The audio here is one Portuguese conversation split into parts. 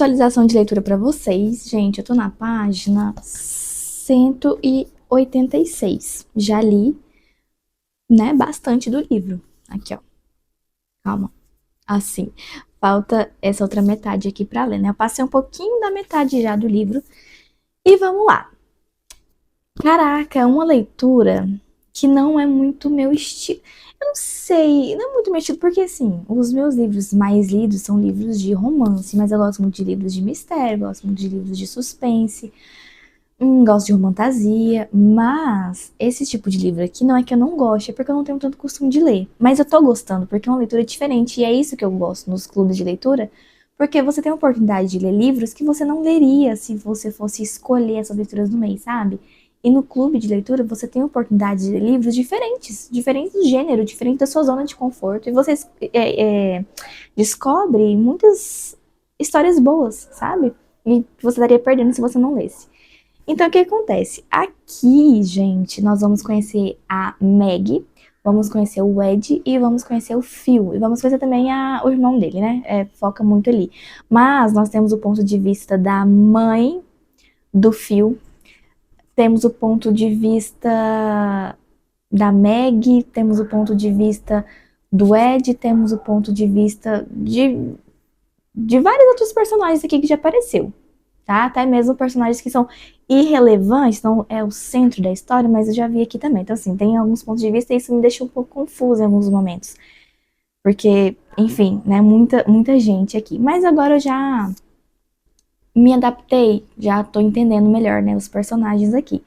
atualização de leitura pra vocês. Gente, eu tô na página 186. Já li, né, bastante do livro. Aqui, ó. Calma. Assim. Falta essa outra metade aqui pra ler, né? Eu passei um pouquinho da metade já do livro. E vamos lá. Caraca, é uma leitura que não é muito meu estilo. Eu não sei, não é muito meu estilo, porque assim, os meus livros mais lidos são livros de romance, mas eu gosto muito de livros de mistério, gosto muito de livros de suspense, gosto de fantasia, mas esse tipo de livro aqui não é que eu não gosto, é porque eu não tenho tanto costume de ler. Mas eu tô gostando, porque é uma leitura diferente, e é isso que eu gosto nos clubes de leitura, porque você tem a oportunidade de ler livros que você não leria se você fosse escolher essas leituras do mês, sabe? E no clube de leitura você tem a oportunidade de ler livros diferentes, diferentes do gênero, diferentes da sua zona de conforto, e você descobre muitas histórias boas, sabe? E você estaria perdendo se você não lesse. Então, o que acontece? Aqui, gente, nós vamos conhecer a Meg, vamos conhecer o Ed e vamos conhecer o Phil. E vamos conhecer também o irmão dele, né? Foca muito ali. Mas nós temos o ponto de vista da mãe do Phil, temos o ponto de vista da Meg, temos o ponto de vista do Ed, temos o ponto de vista de vários outros personagens aqui que já apareceu. Tá? Até mesmo personagens que são irrelevantes, não é o centro da história, mas eu já vi aqui também. Então, assim, tem alguns pontos de vista e isso me deixa um pouco confusa em alguns momentos. Porque, enfim, né, muita gente aqui. Mas agora eu já me adaptei, já tô entendendo melhor, né, os personagens aqui.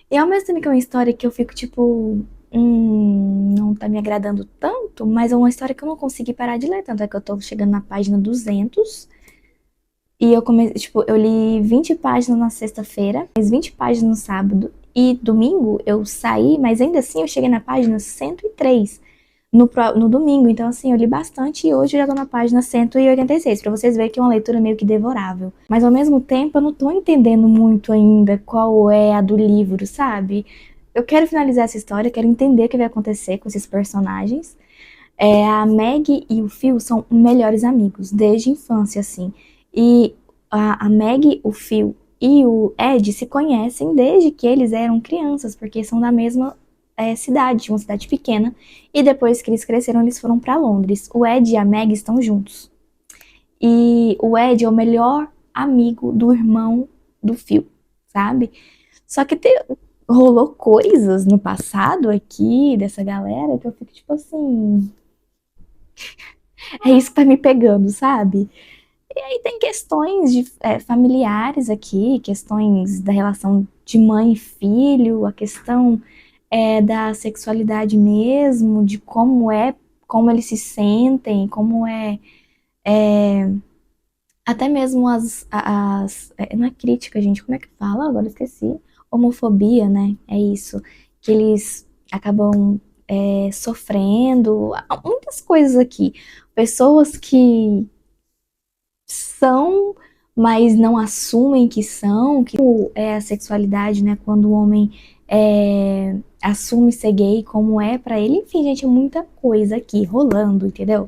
E ao mesmo tempo que é uma história que eu fico, tipo, não tá me agradando tanto, mas é uma história que eu não consegui parar de ler, tanto é que eu tô chegando na página 200. E eu comecei, tipo, eu li 20 páginas na sexta-feira, mais 20 páginas no sábado, e domingo eu saí, mas ainda assim eu cheguei na página 103 no domingo. Então, assim, eu li bastante e hoje eu já tô na página 186, pra vocês verem que é uma leitura meio que devorável. Mas ao mesmo tempo eu não tô entendendo muito ainda qual é a do livro, sabe? Eu quero finalizar essa história, quero entender o que vai acontecer com esses personagens. A Meg e o Phil são melhores amigos, desde a infância, assim. E a Meg, o Phil e o Ed se conhecem desde que eles eram crianças, porque são da mesma cidade, uma cidade pequena. E depois que eles cresceram, eles foram para Londres. O Ed e a Meg estão juntos. E o Ed é o melhor amigo do irmão do Phil, sabe? Só que rolou coisas no passado aqui dessa galera que eu fico tipo assim. É isso que tá me pegando, sabe? E aí tem questões familiares aqui, questões da relação de mãe e filho, a questão da sexualidade mesmo, de como eles se sentem, como até mesmo não é crítica, gente, como é que fala? Agora eu esqueci. Homofobia, né? É isso. Que eles acabam sofrendo, muitas coisas aqui. Pessoas que são, mas não assumem que são, que é a sexualidade, né? Quando o homem assume ser gay, como é pra ele. Enfim, gente, é muita coisa aqui rolando, entendeu?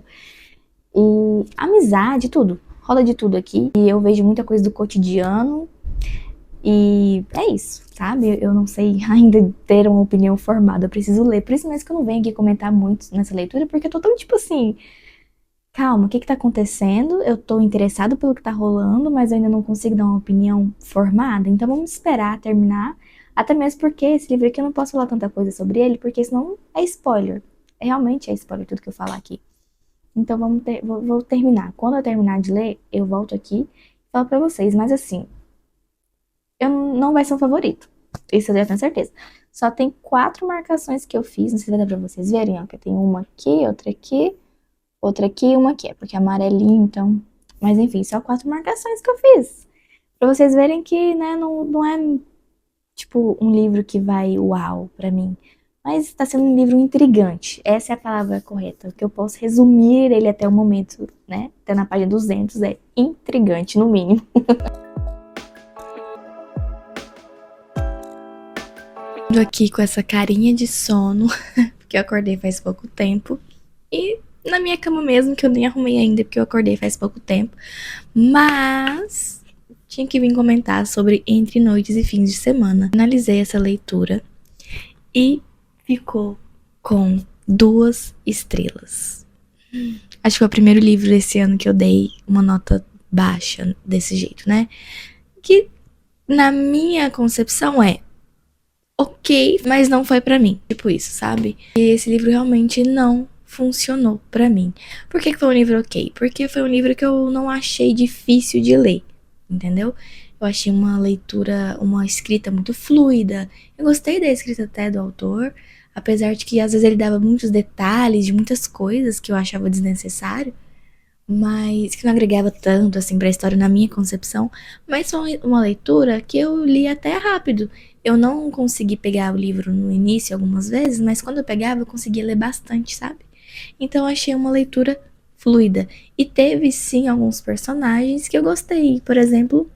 E amizade, tudo. Rola de tudo aqui. E eu vejo muita coisa do cotidiano. E é isso, sabe? Eu não sei ainda ter uma opinião formada. Eu preciso ler. Por isso mesmo que eu não venho aqui comentar muito nessa leitura, porque eu tô tão tipo assim. Calma, o que tá acontecendo? Eu tô interessado pelo que tá rolando, mas eu ainda não consigo dar uma opinião formada. Então vamos esperar terminar. Até mesmo porque esse livro aqui eu não posso falar tanta coisa sobre ele, porque senão é spoiler. Realmente é spoiler tudo que eu falar aqui. Então vou terminar. Quando eu terminar de ler, eu volto aqui e falo pra vocês. Mas assim, não vai ser um favorito. Isso eu já tenho certeza. Só tem 4 marcações que eu fiz. Não sei se vai dar pra vocês verem, ó. Que tem uma aqui, outra aqui e uma aqui. É porque é amarelinho, então... Mas enfim, só 4 marcações que eu fiz. Pra vocês verem que, né, não é, tipo, um livro que vai uau pra mim. Mas tá sendo um livro intrigante. Essa é a palavra correta. O que eu posso resumir ele até o momento, né? Até na página 200 é intrigante, no mínimo. Tô aqui com essa carinha de sono, porque eu acordei faz pouco tempo. E na minha cama mesmo, que eu nem arrumei ainda, porque eu acordei faz pouco tempo. Mas tinha que vir comentar sobre Entre Noites e Fins de Semana. Analisei essa leitura e ficou com 2 estrelas. Acho que foi o primeiro livro desse ano que eu dei uma nota baixa desse jeito, né? Que na minha concepção é ok, mas não foi pra mim. Tipo isso, sabe? E esse livro realmente não funcionou pra mim. Por que foi um livro ok? Porque foi um livro que eu não achei difícil de ler, entendeu? Eu achei uma leitura, uma escrita muito fluida. Eu gostei da escrita até do autor, apesar de que às vezes ele dava muitos detalhes de muitas coisas que eu achava desnecessário, mas que não agregava tanto assim pra história na minha concepção. Mas foi uma leitura que eu li até rápido. Eu não consegui pegar o livro no início algumas vezes, mas quando eu pegava eu conseguia ler bastante, sabe? Então eu achei uma leitura fluida. E teve sim alguns personagens que eu gostei, por exemplo,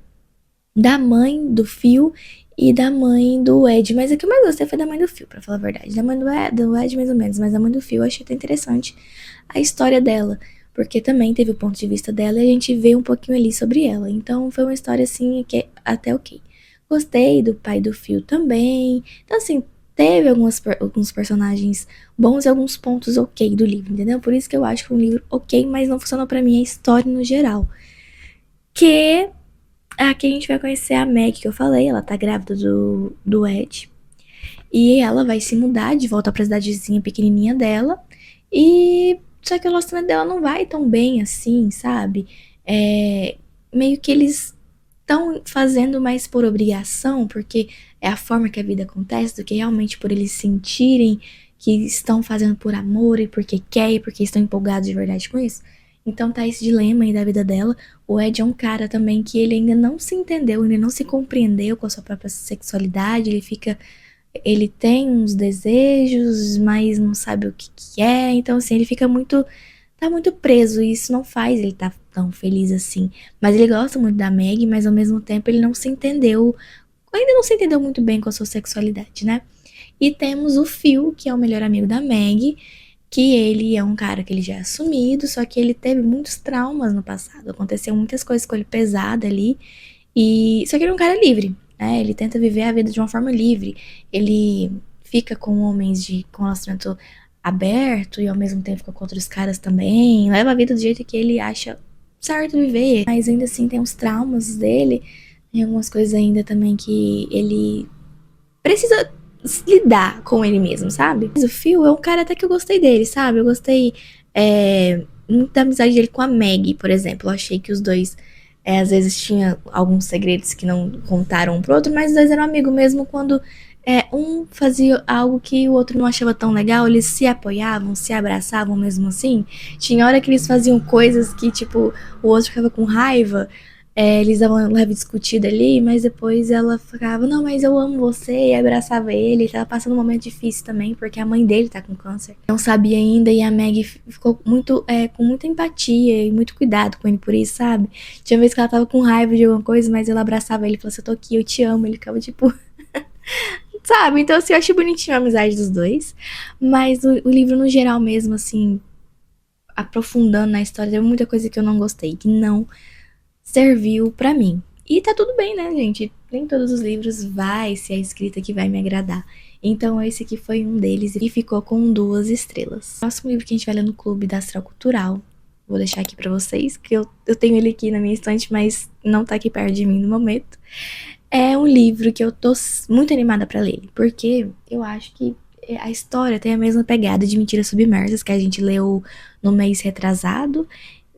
da mãe do Phil e da mãe do Ed. Mas a que eu mais gostei foi da mãe do Phil, pra falar a verdade. Da mãe do Ed mais ou menos, mas a mãe do Phil eu achei até interessante a história dela, porque também teve o ponto de vista dela e a gente vê um pouquinho ali sobre ela. Então foi uma história assim que é até ok. Gostei do pai do Phil também. Então assim, teve alguns personagens bons e alguns pontos ok do livro, entendeu? Por isso que eu acho que é um livro ok, mas não funcionou pra mim a história no geral. Que aqui a gente vai conhecer a Meg, que eu falei, ela tá grávida do Ed. E ela vai se mudar de volta pra cidadezinha pequenininha dela. E só que o relacionamento dela não vai tão bem assim, sabe? Meio que eles estão fazendo mais por obrigação, porque é a forma que a vida acontece, do que realmente por eles sentirem que estão fazendo por amor e porque quer e porque estão empolgados de verdade com isso. Então tá esse dilema aí da vida dela. O Ed é um cara também que ele ainda não se entendeu, ainda não se compreendeu com a sua própria sexualidade. Ele tem uns desejos, mas não sabe o que é. Então assim, ele fica muito, tá muito preso e isso não faz ele tá tão feliz assim. Mas ele gosta muito da Meg, mas ao mesmo tempo ele não se entendeu, ainda não se entendeu muito bem com a sua sexualidade, né? E temos o Phil, que é o melhor amigo da Meg, que ele é um cara que ele já é assumido, só que ele teve muitos traumas no passado. Aconteceu muitas coisas com ele pesada ali. E só que ele é um cara livre, né? Ele tenta viver a vida de uma forma livre. Ele fica com homens com relacionamento aberto e ao mesmo tempo fica com outros caras também. Leva a vida do jeito que ele acha certo viver. Mas ainda assim tem os traumas dele. Tem algumas coisas ainda também que ele precisa lidar com ele mesmo, sabe? Mas o Phil é um cara até que eu gostei dele, sabe? Eu gostei muito da amizade dele com a Maggie, por exemplo. Eu achei que os dois, às vezes, tinha alguns segredos que não contaram um pro outro, mas os dois eram amigos mesmo quando um fazia algo que o outro não achava tão legal, eles se apoiavam, se abraçavam mesmo assim. Tinha hora que eles faziam coisas que, tipo, o outro ficava com raiva. Eles davam uma leve discutida ali, mas depois ela ficava, não, mas eu amo você, e abraçava ele. Ele tava passando um momento difícil também, porque a mãe dele tá com câncer. Não sabia ainda, e a Maggie ficou muito, com muita empatia e muito cuidado com ele por isso, sabe? Tinha vez que ela tava com raiva de alguma coisa, mas ela abraçava ele e falou assim, eu tô aqui, eu te amo. Ele ficava tipo, sabe? Então, assim, eu achei bonitinho a amizade dos dois. Mas o livro, no geral mesmo, assim, aprofundando na história, teve muita coisa que eu não gostei, que não serviu pra mim. E tá tudo bem, né, gente? Nem todos os livros vai ser a escrita que vai me agradar. Então esse aqui foi um deles e ficou com 2 estrelas. O próximo livro que a gente vai ler no Clube da Astral Cultural, vou deixar aqui pra vocês, que eu tenho ele aqui na minha estante, mas não tá aqui perto de mim no momento. É um livro que eu tô muito animada pra ler, porque eu acho que a história tem a mesma pegada de Mentiras Submersas que a gente leu no mês retrasado,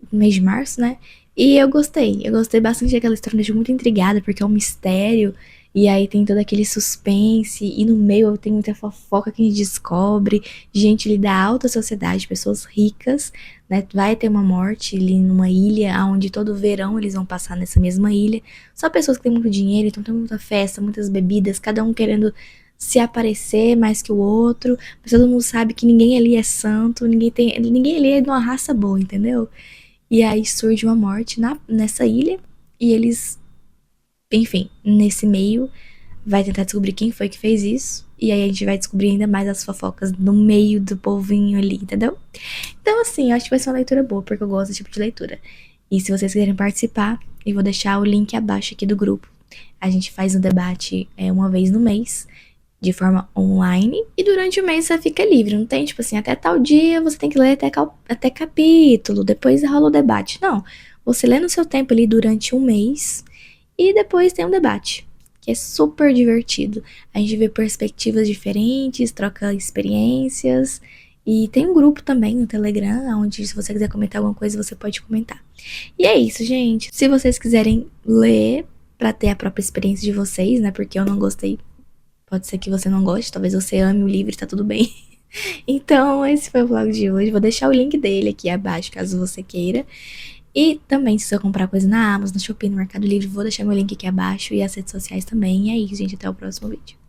no mês de março, né? E eu gostei bastante daquela história, me deixou muito intrigada, porque é um mistério, e aí tem todo aquele suspense, e no meio tem muita fofoca que a gente descobre, gente ali da alta sociedade, pessoas ricas, né? Vai ter uma morte ali numa ilha, onde todo verão eles vão passar nessa mesma ilha, só pessoas que têm muito dinheiro, então tem muita festa, muitas bebidas, cada um querendo se aparecer mais que o outro, mas todo mundo sabe que ninguém ali é santo, ninguém ali é de uma raça boa, entendeu? E aí surge uma morte nessa ilha. E eles, enfim, nesse meio, vai tentar descobrir quem foi que fez isso. E aí a gente vai descobrir ainda mais as fofocas no meio do povinho ali, entendeu? Então, assim, eu acho que vai ser uma leitura boa, porque eu gosto desse tipo de leitura. E se vocês quiserem participar, eu vou deixar o link abaixo aqui do grupo. A gente faz um debate uma vez no mês, de forma online, e durante o mês você fica livre. Não tem, tipo assim, até tal dia você tem que ler até capítulo, depois rola o debate. Não, você lê no seu tempo ali durante um mês, e depois tem um debate, que é super divertido. A gente vê perspectivas diferentes, troca experiências. E tem um grupo também no Telegram, onde se você quiser comentar alguma coisa, você pode comentar. E é isso, gente. Se vocês quiserem ler pra ter a própria experiência de vocês, né? Porque eu não gostei. Pode ser que você não goste, talvez você ame o livro, tá tudo bem. Então, esse foi o vlog de hoje. Vou deixar o link dele aqui abaixo, caso você queira. E também, se você comprar coisa na Amazon, no Shopee, no Mercado Livre, vou deixar meu link aqui abaixo e as redes sociais também. E é isso, gente. Até o próximo vídeo.